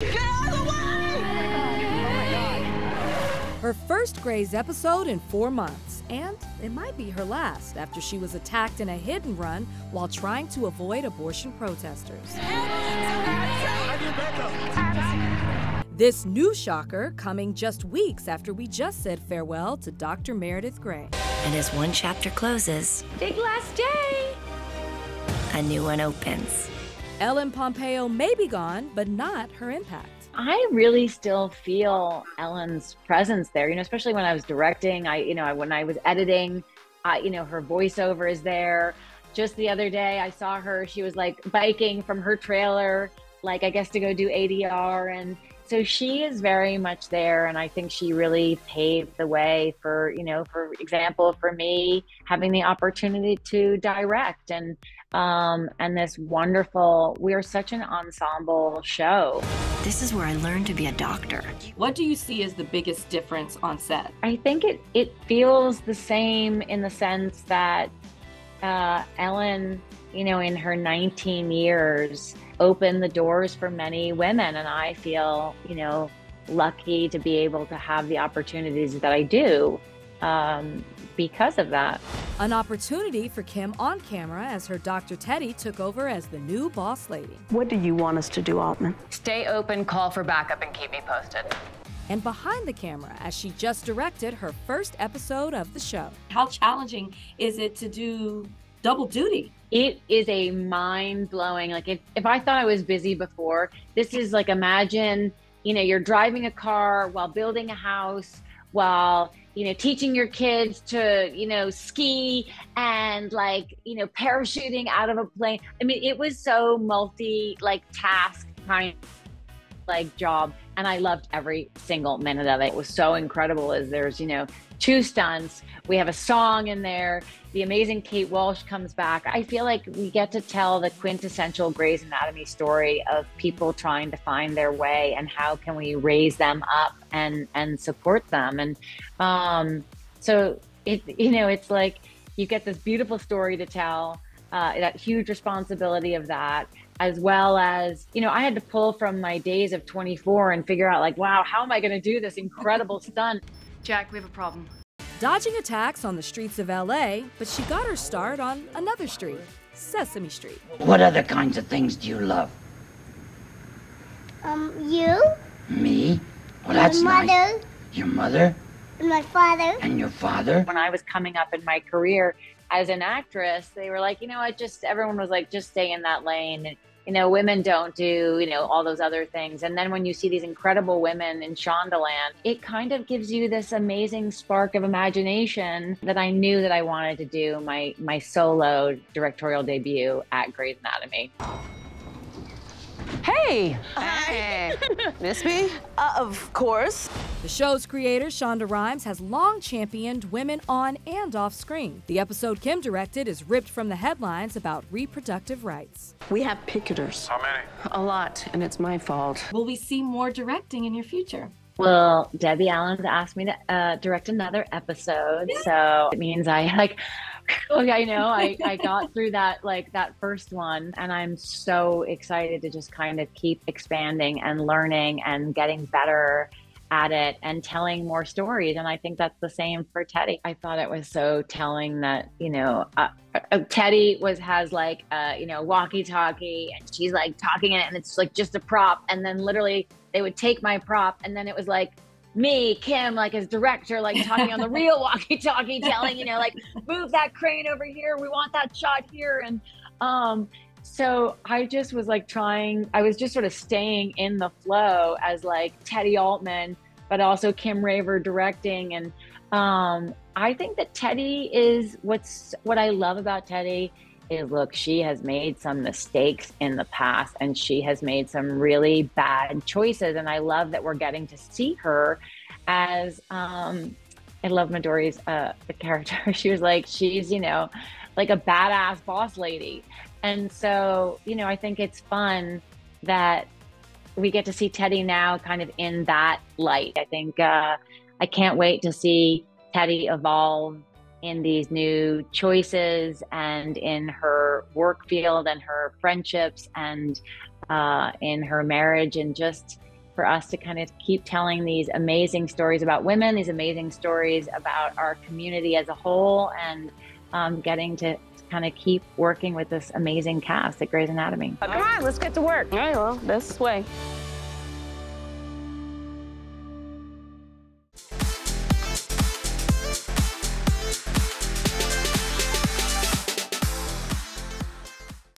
Get out of the way! Her first Grey's episode in 4 months, and it might be her last after she was attacked in a hit and run while trying to avoid abortion protesters. This new shocker coming just weeks after we just said farewell to Dr. Meredith Grey. And as one chapter closes, big last day, a new one opens. Ellen Pompeo may be gone, but not her impact. I really still feel Ellen's presence there, especially when I was directing, when I was editing, her voiceover is there. Just the other day, I saw her, she was like biking from her trailer, like I guess to go do ADR. And so she is very much there. And I think she really paved the way for example, for me having the opportunity to direct and this wonderful, we are such an ensemble show. This is where I learned to be a doctor. What do you see as the biggest difference on set? I think it feels the same in the sense that Ellen, in her 19 years, opened the doors for many women. And I feel, lucky to be able to have the opportunities that I do because of that. An opportunity for Kim on camera as her Dr. Teddy took over as the new boss lady. What do you want us to do, Altman? Stay open, call for backup, and keep me posted. And behind the camera as she just directed her first episode of the show. How challenging is it to do double duty? It is a mind-blowing, like if I thought I was busy before, this is like, imagine, you're driving a car while building a house, while teaching your kids to ski and parachuting out of a plane. I mean, it was so task kind of job, and I loved every single minute of it. It was so incredible. As there's 2 stunts, we have a song in there, the amazing Kate Walsh comes back. I feel like we get to tell the quintessential Grey's Anatomy story of people trying to find their way and how can we raise them up and support them. And so it's like you get this beautiful story to tell, that huge responsibility of that, as well as, I had to pull from my days of 24 and figure out wow, how am I going to do this incredible stunt? Jack, we have a problem. Dodging attacks on the streets of LA, but she got her start on another street, Sesame Street. What other kinds of things do you love? You. Me? Well, that's my mother. Nice. Your mother? And my father. And your father? When I was coming up in my career as an actress, they were like, everyone was like, just stay in that lane. Women don't do, all those other things. And then when you see these incredible women in Shondaland, it kind of gives you this amazing spark of imagination that I knew that I wanted to do my solo directorial debut at Grey's Anatomy. Hey! Hey! Miss me? Of course. The show's creator, Shonda Rhimes, has long championed women on and off screen. The episode Kim directed is ripped from the headlines about reproductive rights. We have picketers. How many? A lot, and it's my fault. Will we see more directing in your future? Well, Debbie Allen's asked me to direct another episode, so it means I got through that that first one, and I'm so excited to just kind of keep expanding and learning and getting better at it and telling more stories. And I think that's the same for Teddy. I thought it was so telling that Teddy has walkie-talkie, and she's talking in it, and it's just a prop, and then literally they would take my prop, and then it was me, Kim, as director, talking on the real walkie-talkie, telling, move that crane over here. We want that shot here. And so I just was I was just sort of staying in the flow as Teddy Altman, but also Kim Raver directing. And I think that Teddy is what I love about Teddy is, look, she has made some mistakes in the past, and she has made some really bad choices. And I love that we're getting to see her as, I love Midori's character. She was she's, a badass boss lady. And so, I think it's fun that we get to see Teddy now kind of in that light. I think I can't wait to see Teddy evolve in these new choices and in her work field and her friendships and in her marriage, and just for us to kind of keep telling these amazing stories about women, these amazing stories about our community as a whole, and getting to kind of keep working with this amazing cast at Grey's Anatomy. Come on, let's get to work. All right, well, this way.